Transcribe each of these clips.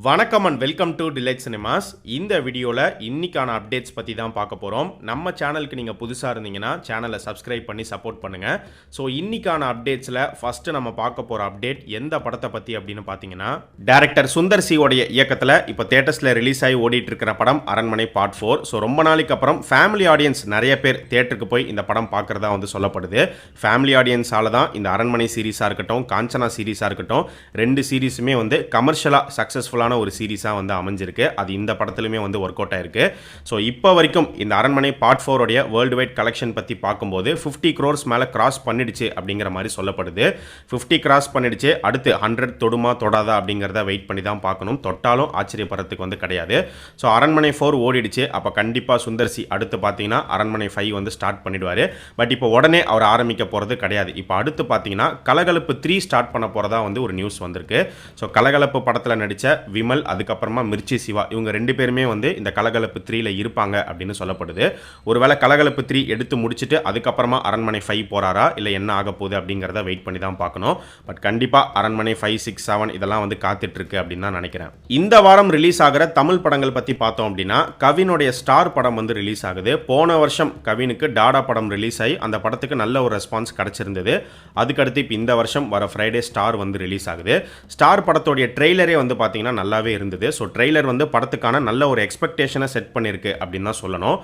வணக்கம் and welcome to delight cinemas. இந்த வீடியோவில் இன்னைக்கான அப்டேட்ஸ் பற்றி தான் பார்க்க போகிறோம். நம்ம சேனலுக்கு நீங்கள் புதுசாக இருந்தீங்கன்னா சேனலை சப்ஸ்கிரைப் பண்ணி சப்போர்ட் பண்ணுங்கள். ஸோ இன்னைக்கான அப்டேட்ஸில் ஃபஸ்ட்டு நம்ம பார்க்க போகிற அப்டேட் எந்த படத்தை பற்றி அப்படின்னு பார்த்தீங்கன்னா, டைரக்டர் சுந்தர் சியோடைய இயக்கத்தில் இப்போ தேட்டர்ஸில் ரிலீஸ் ஆகி ஓடிட்டு இருக்கிற படம் அரண்மனை பார்ட் 4. ஸோ ரொம்ப நாளைக்கு அப்புறம் ஃபேமிலி ஆடியன்ஸ் நிறைய பேர் தேட்டருக்கு போய் இந்த படம் பார்க்குறதா சொல்லப்படுது. ஃபேமிலி ஆடியன்ஸால் தான் இந்த அரண்மனை சீரீஸாக இருக்கட்டும், காஞ்சனா சீரீஸாக இருக்கட்டும், ரெண்டு சீரீஸுமே கமர்ஷியலாக சக்ஸஸ்ஃபுல்லாக ஒரு சீரீஸாக அமைஞ்சிருக்கு. அது இந்த படத்திலுமே ஒர்க் அவுட் ஆயிருக்கு. ஸோ இப்போ வரைக்கும் இந்த அரண்மனை பார்ட் 4 உடைய வேர்ல்டு வைட் கலெக்ஷன் பற்றி பார்க்கும்போது 50 crores மேலே கிராஸ் பண்ணிடுச்சு அப்படிங்கிற மாதிரி சொல்லப்படுது. 50 கிராஸ் பண்ணிடுச்சு. அடுத்து 100 தொடுமா தொடாதா அப்படிங்கிறத வெயிட் பண்ணி தான் பார்க்கணும். தொட்டாலும் ஆச்சரியப்படுறதுக்கு கிடையாது. ஸோ அரண்மனை 4 ஓடிடுச்சு. அப்போ கண்டிப்பாக சுந்தர்சி அடுத்து பார்த்தீங்கன்னா அரண்மனை 5 ஸ்டார்ட் பண்ணிடுவார். பட் இப்போ உடனே அவர் ஆரம்பிக்க போகிறது கிடையாது. இப்போ அடுத்து பார்த்தீங்கன்னா கலகலப்பு 3 ஸ்டார்ட் பண்ண போகிறதா ஒரு நியூஸ் வந்திருக்கு. ஸோ கலகலப்பு படத்தில் நடித்த விமல், அதுக்கப்புறமா மிர்ச்சி சிவா, இவங்க ரெண்டு பேருமே இந்த கலகலப்பு 3ல இருப்பாங்க அப்படின்னு சொல்லப்படுது. ஒருவேளை கலகலப்பு 3 எடுத்து முடிச்சுட்டு அதுக்கப்புறமா அரண்மனை 5 போறாரா இல்லை என்ன ஆக போகுது அப்படிங்கிறத வெயிட் பண்ணி தான் பார்க்கணும். பட் கண்டிப்பாக அரண்மனை 5, 6, 7 இதெல்லாம் காத்துட்டு இருக்கு அப்படின்னு தான் நினைக்கிறேன். இந்த வாரம் ரிலீஸ் ஆகிற தமிழ் படங்கள் பற்றி பார்த்தோம் அப்படின்னா, கவினுடைய ஸ்டார் படம் ரிலீஸ் ஆகுது. போன வருஷம் கவினுக்கு டாடா படம் ரிலீஸ் ஆகி அந்த படத்துக்கு நல்ல ஒரு ரெஸ்பான்ஸ் கிடைச்சிருந்தது. அதுக்கடுத்து இப்போ இந்த வருஷம் வர ஃப்ரைடே ஸ்டார் ரிலீஸ் ஆகுது. ஸ்டார் படத்தோடைய ட்ரெய்லரே பார்த்தீங்கன்னா நல்லாவே இருந்தது. ஸோ ட்ரெய்லர் படத்துக்கான நல்ல ஒரு எக்ஸ்பெக்டேஷனை செட் பண்ணியிருக்கு அப்படின்னு தான் சொல்லணும்.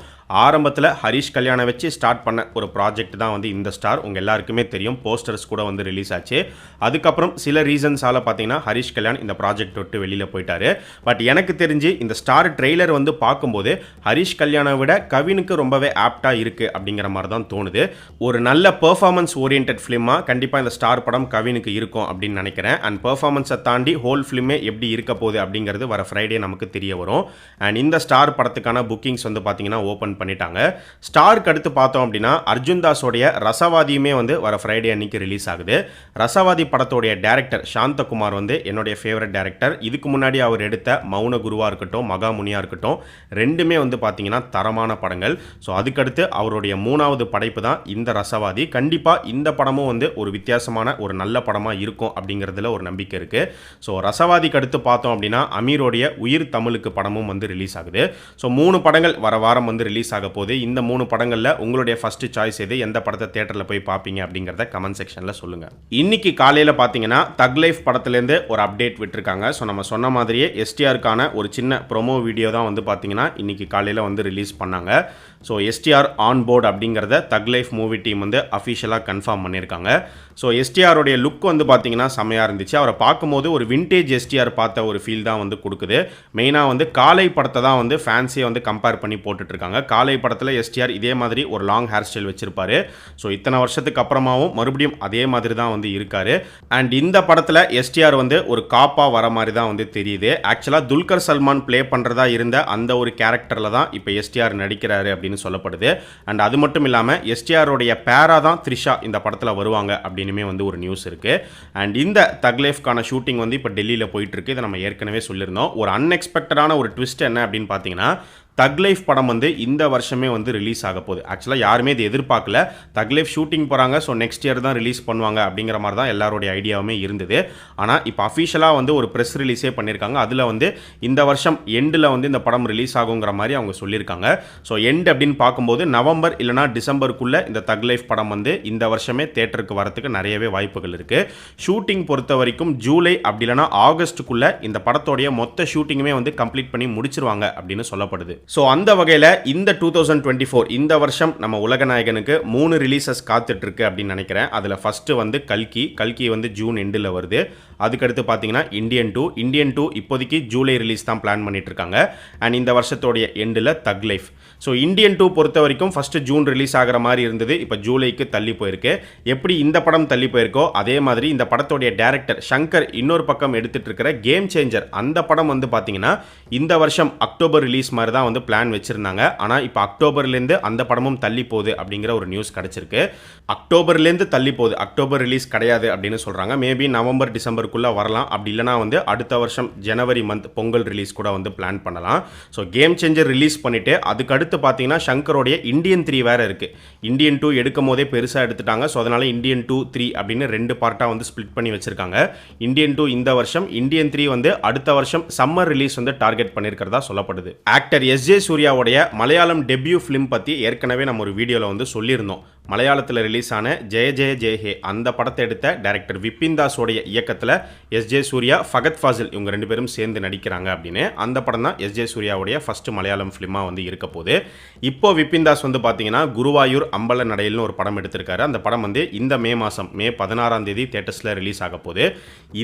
ஆரம்பத்தில் ஹரிஷ் கல்யாணை வச்சு ஸ்டார்ட் பண்ண ஒரு ப்ராஜெக்ட் தான் இந்த ஸ்டார். உங்கள் எல்லாருக்குமே தெரியும். போஸ்டர்ஸ் கூட ரிலீஸ் ஆச்சு. அதுக்கப்புறம் சில ரீசன்ஸால் பார்த்தீங்கன்னா ஹரிஷ் கல்யாண் இந்த ப்ராஜெக்ட் விட்டு வெளியில் போயிட்டாரு. பட் எனக்கு தெரிஞ்சு இந்த ஸ்டார் ட்ரெய்லர் பார்க்கும்போது ஹரிஷ் கல்யாணை விட கவினுக்கு ரொம்பவே ஆப்டாக இருக்குது அப்படிங்கிற மாதிரி தான் தோணுது. ஒரு நல்ல பெர்ஃபார்மன்ஸ் ஓரியன்ட் ஃபிலிமாக கண்டிப்பாக இந்த ஸ்டார் படம் கவினுக்கு இருக்கும் அப்படின்னு நினைக்கிறேன். அண்ட் பெர்ஃபார்மன்ஸை தாண்டி ஹோல் ஃபிலிமே எப்படி இருக்க போகுது அப்படிங்கிறது வர ஃப்ரைடே நமக்கு தெரிய வரும். அண்ட் இந்த ஸ்டார் படத்துக்கான புக்கிங்ஸ் பார்த்தீங்கன்னா ஓப்பன் பண்ணிட்டாங்க. ஸ்டாருக்கு அடுத்து பார்த்தோம் அப்படின்னா அர்ஜுன் தாஸோடைய ரசவாதியுமே வர ஃப்ரைடே அன்னைக்கு ரிலீஸ் ஆகுது. ரசவாதி படத்தோடைய டைரக்டர் சாந்தகுமார் என்னுடைய ஃபேவரட் டைரக்டர். இதுக்கு முன்னாடி அவர் எடுத்த மௌன குருவா இருக்கட்டும், மகாமுனியா இருக்கட்டும், ரெண்டுமே பார்த்தீங்கன்னா தரமான படங்கள். ஸோ அதுக்கடுத்து அவருடைய 3வது படைப்பு தான் இந்த ரசவாதி. கண்டிப்பாக இந்த படமும் ஒரு வித்தியாசமான ஒரு நல்ல படமாக இருக்கும் அப்படிங்கிறதுல ஒரு நம்பிக்கை இருக்கு. ஸோ ரசவாதிக்கு அடுத்து பார்த்தோம் அப்படின்னா அமீரோடைய உயிர் தமிழுக்கு படமும் ரிலீஸ் ஆகுது. ஸோ 3 படங்கள் வர வாரம் ரிலீஸ் ஆக போகுது. இந்த 3 படங்களில் உங்களுடைய ஃபர்ஸ்ட் சாய்ஸ் எது? எந்த படத்தை தியேட்டரில் போய் பார்ப்பீங்க அப்படிங்கிறத கமெண்ட் செக்ஷனில் சொல்லுங்கள். இன்னைக்கு காலையில் பார்த்தீங்கன்னா தக் லைஃப் படத்துலேருந்து ஒரு அப்டேட் விட்டுருக்காங்க. ஸோ நம்ம சொன்ன மாதிரியே எஸ்டிஆருக்கான ஒரு சின்ன ப்ரோமோ வீடியோ தான் பார்த்தீங்கன்னா இன்னைக்கு காலையில் ரிலீஸ் பண்ணாங்க. ஸோ எஸ்டிஆர் ஆன் போர்டு அப்படிங்கிறத தக் லைஃப் மூவி டீம் அஃபிஷியலாக கன்ஃபார்ம் பண்ணியிருக்காங்க. ஸோ எஸ்டிஆருடைய லுக் பார்த்தீங்கன்னா செம்மையாக இருந்துச்சு. அவரை பார்க்கும்போது ஒரு விண்டேஜ் எஸ்டிஆர் பார்த்த ஒரு ஃபீல் தான் கொடுக்குது. மெயினாக காலை படத்தை தான் ஃபேன்ஸியை கம்பேர் பண்ணி போட்டுட்ருக்காங்க. காலை படத்தில் எஸ்டிஆர் இதே மாதிரி ஒரு லாங் ஹேர் ஸ்டைல் வச்சிருப்பாரு. ஸோ இத்தனை வருஷத்துக்கு அப்புறமாவும் மறுபடியும் அதே மாதிரி தான் இருக்காரு. அண்ட் இந்த படத்தில் எஸ்டிஆர் ஒரு காப்பாக வர மாதிரி தான் தெரியுது. ஆக்சுவலாக துல்கர் சல்மான் ப்ளே பண்ணுறதா இருந்த அந்த ஒரு கேரக்டரில் தான் இப்போ எஸ்டிஆர் நடிக்கிறாரு அப்படின்னு சொல்லப்படுது. அண்ட் அது மட்டும் இல்லாமல் எஸ்டிஆருடைய பேரா தான் த்ரிஷா இந்த படத்தில் வருவாங்க அப்படின்னுமே ஒரு நியூஸ் இருக்கு. அண்ட் இந்த தக் லைஃப்கான ஷூட்டிங் இப்போ டெல்லியில் போயிட்டு இருக்கு. இதை நம்ம ஏற்கனவே சொல்லியிருந்தோம். ஒரு அன்எக்ஸ்பெக்டடான ஒரு ட்விஸ்ட் என்ன அப்படின்னு பார்த்தீங்கன்னா, தக் லைஃப் படம் இந்த வருஷமே ரிலீஸ் ஆக போகுது. ஆக்சுவலாக யாருமே இது எதிர்பார்க்கல. தக் லைஃப் ஷூட்டிங் போகிறாங்க, ஸோ நெக்ஸ்ட் இயர் தான் ரிலீஸ் பண்ணுவாங்க அப்படிங்கிற மாதிரி தான் எல்லாருடைய ஐடியாவுமே இருந்தது. ஆனால் இப்போ அஃபிஷியலாக ஒரு ப்ரெஸ் ரிலீஸே பண்ணியிருக்காங்க. அதில் இந்த வருஷம் எண்டில் இந்த படம் ரிலீஸ் ஆகுங்கிற மாதிரி அவங்க சொல்லியிருக்காங்க. ஸோ எண்ட் அப்படின்னு பார்க்கும்போது நவம்பர் இல்லைனா டிசம்பருக்குள்ளே இந்த தக் லைஃப் படம் இந்த வருஷமே தேட்டருக்கு வரத்துக்கு நிறையவே வாய்ப்புகள் இருக்குது. ஷூட்டிங் பொறுத்த வரைக்கும் ஜூலை அப்படி இல்லைனா ஆகஸ்ட்டுக்குள்ளே இந்த படத்தோடைய மொத்த ஷூட்டிங்குமே கம்ப்ளீட் பண்ணி முடிச்சிருவாங்க அப்படின்னு சொல்லப்படுது. ஸோ அந்த வகையில் இந்த 2024 இந்த வருஷம் நம்ம உலகநாயகனுக்கு 3 ரிலீசஸ் காத்துட்ருக்கு அப்படின்னு நினைக்கிறேன். அதில் ஃபஸ்ட்டு கல்கி ஜூன் எண்டில் வருது. அதுக்கடுத்து பார்த்தீங்கன்னா இந்தியன் 2 இப்போதைக்கு ஜூலை ரிலீஸ் தான் பிளான் பண்ணிட்டு இருக்காங்க. அண்ட் இந்த வருஷத்தோடைய எண்டில் தக் லைஃப். ஸோ இந்தியன் 2 பொறுத்த வரைக்கும் ஃபஸ்ட்டு ஜூன் ரிலீஸ் ஆகிற மாதிரி இருந்தது. இப்போ ஜூலைக்கு தள்ளி போயிருக்கு. எப்படி இந்த படம் தள்ளி போயிருக்கோ அதே மாதிரி இந்த படத்தோடைய டைரக்டர் சங்கர் இன்னொரு பக்கம் எடுத்துட்டு இருக்கிற கேம் சேஞ்சர் அந்த படம் பார்த்தீங்கன்னா இந்த வருஷம் அக்டோபர் ரிலீஸ் மாதிரி தான் பிளான் வச்சிருந்தாங்க. ஆனால் இப்போ அக்டோபர்லேருந்து அந்த படமும் தள்ளி போகுது அப்படிங்கிற ஒரு நியூஸ் கிடைச்சிருக்கு. அக்டோபர்லேருந்து தள்ளி போகுது, அக்டோபர் ரிலீஸ் கிடையாது அப்படின்னு சொல்கிறாங்க. மேபி நவம்பர் டிசம்பருக்குள்ளே வரலாம். அப்படி இல்லைனா அடுத்த வருஷம் ஜனவரி மந்த் பொங்கல் ரிலீஸ் கூட பிளான் பண்ணலாம். ஸோ கேம் சேஞ்சர் ரிலீஸ் பண்ணிவிட்டு அதுக்கு அதுக்கடுத்து பார்த்தீங்கன்னா ஷங்கரோடைய இந்தியன் 3 வேறு இருக்குது. இந்தியன் 2 எடுக்கும் போதே பெருசாக எடுத்துட்டாங்க. ஸோ அதனால் இந்தியன் 2, 3 அப்படின்னு 2 பார்ட்டாக வந்து ஸ்ப்ளிட் பண்ணி வச்சுருக்காங்க. இந்தியன் 2 இந்த வருஷம், இந்தியன் 3 வந்து அடுத்த வருஷம் சம்மர் ரிலீஸ் வந்து டார்கெட் பண்ணியிருக்கிறதா சொல்லப்படுது. Actor S J. சூர்யாவுடைய மலையாளம் டெபியூ ஃபிலிம் பற்றி ஏற்கனவே நம்ம ஒரு வீடியோவில் வந்து சொல்லியிருந்தோம். மலையாளத்தில் ரிலீஸ் ஆன ஜெய ஜெய ஜெய ஹே அந்த படத்தை எடுத்த டைரக்டர் விபின் தாஸோடைய இயக்கத்தில் எஸ்.ஜே. சூர்யா, ஃபகத் ஃபாசில் இவங்க 2 பேரும் சேர்ந்து நடிக்கிறாங்க அப்படின்னு. அந்த படம் தான் எஸ்.ஜே. சூர்யாவுடைய ஃபர்ஸ்ட் மலையாளம் ஃபிலிமாக வந்து இருக்க போகுது. இப்போ விபின் தாஸ் வந்து பார்த்தீங்கன்னா குருவாயூர் அம்பல நடையில்னு ஒரு படம் எடுத்திருக்காரு. அந்த படம் வந்து இந்த மே 16ஆம் தேதி தியேட்டர்ஸில் ரிலீஸ் ஆக போகுது.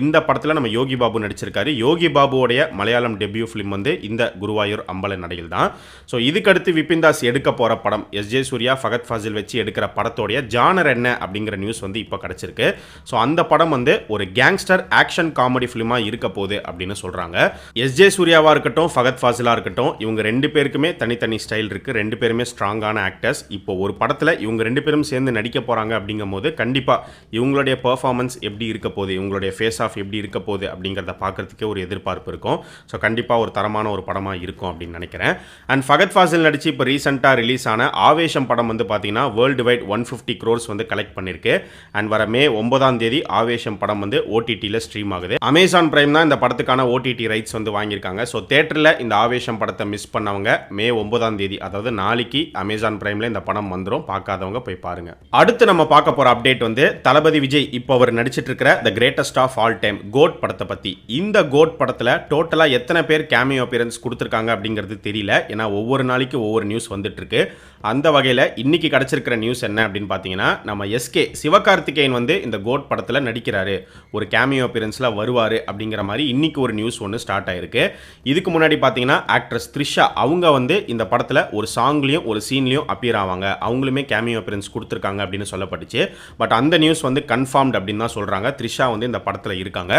இந்த படத்தில் நம்ம யோகி பாபு நடிச்சிருக்காரு. யோகி பாபுவோடைய மலையாளம் டெபியூ ஃபிலிம் வந்து இந்த குருவாயூர் அம்பல நடையில் தான். ஸோ இதுக்கடுத்து விபின் தாஸ் எடுக்க போகிற படம் எஸ்.ஜே. சூர்யா, ஃபகத் ஃபாசில் வச்சு எடுக்கிற படத்தோடைய ஜானர் என்ன அப்படிங்கிற நியூஸ் வந்து இப்போ கிடைச்சிருக்கு. ஸோ அந்த படம் வந்து ஒரு கேங்ஸ்டர் ஆக்ஷன் காமெடி ஃபிலிமாக இருக்க போகுது அப்படின்னு சொல்கிறாங்க. எஸ்.ஜே. சூர்யாவாக இருக்கட்டும், ஃபகத் ஃபாசிலாக இருக்கட்டும், இவங்க 2 பேருக்குமே தனித்தனி ஸ்டைல் இருக்குது. 2 பேருமே ஸ்ட்ராங்கான ஆக்டர்ஸ். இப்போ ஒரு படத்தில் இவங்க 2 பேரும் சேர்ந்து நடிக்க போகிறாங்க அப்படிங்கும் போது கண்டிப்பாக இவங்களுடைய பெர்ஃபார்மன்ஸ் எப்படி இருக்க போகுது, இவங்களுடைய ஃபேஸ் ஆஃப் எப்படி இருக்க போகுது அப்படிங்கிறத பார்க்கறதுக்கே ஒரு எதிர்பார்ப்பு இருக்கும். ஸோ கண்டிப்பாக ஒரு தரமான ஒரு படமாக இருக்கும் அப்படின்னு நினைக்கிறேன். அண்ட் ஃபகத் ஃபாசில் நடித்து இப்போ ரீசெண்டாக ரிலீஸ் ஆன ஆவேஷம் படம் வந்து பார்த்தீங்கன்னா வேர்ல்டு வைட் 150 crores வந்து கலெக்ட் பண்ணிருக்கு. அண்ட் வர மே 9ஆம் தேதி ஆவேஷம் படம் வந்து ஓடிடியில் ஸ்ட்ரீம் ஆகுது. அமேசான் பிரைம் தான் இந்த படத்துக்கான ஓடிடி ரைட்ஸ் வந்து வாங்கியிருக்காங்க. ஸோ தேட்டரில் இந்த ஆவேஷம் படத்தை மிஸ் பண்ணவங்க மே 9ஆம் தேதி, அதாவது நாளைக்கு அமேசான் பிரைமில் இந்த படம் வந்துடும். பார்க்காதவங்க போய் பாருங்க. அடுத்து நம்ம பார்க்க போகிற அப்டேட் வந்து தளபதி விஜய் இப்போ அவர் நடிச்சிட்டு இருக்கிற the greatest of all time GOAT படத்தை பற்றி. இந்த கோட் படத்தில் டோட்டலாக எத்தனை பேர் கேமியோ அப்பியரன்ஸ் கொடுத்துருக்காங்க அப்படிங்கிறது தெரியல. ஏன்னா ஒவ்வொரு நாளைக்கு ஒவ்வொரு நியூஸ் வந்துட்டு இருக்கு. அந்த வகையில் இன்னைக்கு கிடைச்சிருக்கிற நியூஸ் என்ன அப்படின்னு பார்த்தீங்கன்னா, நம்ம எஸ்கே சிவகார்த்திகேயன் வந்து இந்த கோட் படத்தில் நடிக்கிறாரு, ஒரு கேமியோ அப்பியரன்ஸில் வருவார் அப்படிங்கிற மாதிரி இன்னைக்கு ஒரு நியூஸ் ஒன்று ஸ்டார்ட் ஆயிருக்கு. இதுக்கு முன்னாடி பார்த்தீங்கன்னா ஆக்ட்ரஸ் த்ரிஷா அவங்க வந்து இந்த படத்தில் ஒரு சாங்லையும் ஒரு சீன்லையும் அப்பியர் ஆவாங்க. அவங்களுமே கேமியோ அப்பியரன்ஸ் கொடுத்துருக்காங்க அப்படின்னு சொல்லப்பட்டுச்சு. பட் அந்த நியூஸ் வந்து கன்ஃபார்ம்ட் அப்படின்னு தான் சொல்கிறாங்க. த்ரிஷா வந்து இந்த படத்தில் இருக்காங்க.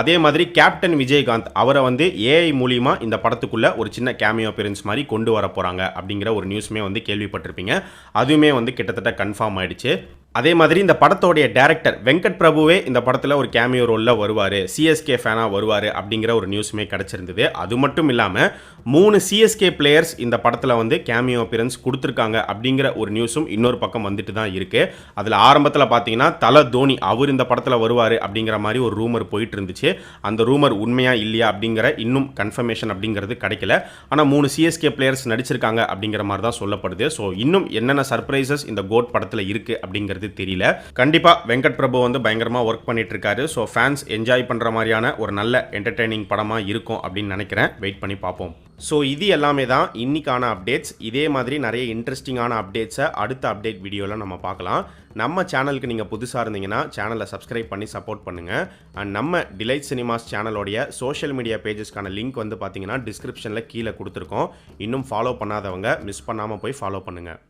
அதே மாதிரி கேப்டன் விஜயகாந்த் அவரை வந்து ஏஐ மூலியமா இந்த படத்துக்குள்ள ஒரு சின்ன கேமியோ அப்பியரன்ஸ் மாதிரி கொண்டு வர போகிறாங்க அப்படிங்கிற ஒரு நியூஸ்மே வந்து கேள்விப்பட்டிருப்பீங்க. அதுவுமே வந்து கிட்டத்தட்ட கன்ஃபார்ம் ஆயிடுச்சு. அதே மாதிரி இந்த படத்தோடைய டைரக்டர் வெங்கட் பிரபுவே இந்த படத்தில் ஒரு கேமியோ ரோலில் வருவார், சிஎஸ்கே ஃபேனாக வருவார் அப்படிங்கிற ஒரு நியூஸுமே கிடச்சிருந்தது. அது மட்டும் இல்லாமல் 3 சிஎஸ்கே பிளேயர்ஸ் இந்த படத்தில் வந்து கேமியோ அப்பியரன்ஸ் கொடுத்துருக்காங்க அப்படிங்கிற ஒரு நியூஸும் இன்னொரு பக்கம் வந்துட்டு தான் இருக்குது. அதில் ஆரம்பத்தில் பார்த்தீங்கன்னா தல தோனி அவர் இந்த படத்தில் வருவார் அப்படிங்கிற மாதிரி ஒரு ரூமர் போயிட்டு இருந்துச்சு. அந்த ரூமர் உண்மையா இல்லையா அப்படிங்கிற இன்னும் கன்ஃபர்மேஷன் அப்படிங்கிறது கிடைக்கல. ஆனால் 3 சிஎஸ்கே பிளேயர்ஸ் நடிச்சிருக்காங்க அப்படிங்கிற மாதிரி தான் சொல்லப்படுது. ஸோ இன்னும் என்னென்ன சர்ப்ரைசஸ் இந்த கோட் படத்தில் இருக்குது அப்படிங்கிறது தெரியல. கண்டிப்பா வெங்கட் பிரபு வந்து பயங்கரமா ஒர்க் பண்ணிட்டு இருக்காரு. ஸோ ஃபேன்ஸ் என்ஜாய் பண்ற மாதிரியான ஒரு நல்ல என்டர்டெய்னிங் படமா இருக்கும் அப்படின்னு நினைக்கிறேன். வெயிட் பண்ணி பார்ப்போம். ஸோ இது எல்லாமே தான் இன்னைக்கான அப்டேட்ஸ். இதே மாதிரி நிறைய இன்ட்ரெஸ்டிங்கான அப்டேட்ஸை அடுத்த அப்டேட் வீடியோவில் நம்ம பார்க்கலாம். நம்ம சேனலுக்கு நீங்கள் புதுசாக இருந்தீங்கன்னா சேனலை சப்ஸ்கிரைப் பண்ணி சப்போர்ட் பண்ணுங்கள். அண்ட் நம்ம டிலைட் சினிமாஸ் சேனலோடைய சோஷியல் மீடியா பேஜஸ்க்கான லிங்க் வந்து பார்த்தீங்கன்னா டிஸ்கிரிப்ஷனில் கீழே கொடுத்துருக்கோம். இன்னும் ஃபாலோ பண்ணாதவங்க மிஸ் பண்ணாமல் போய் ஃபாலோ பண்ணுங்கள்.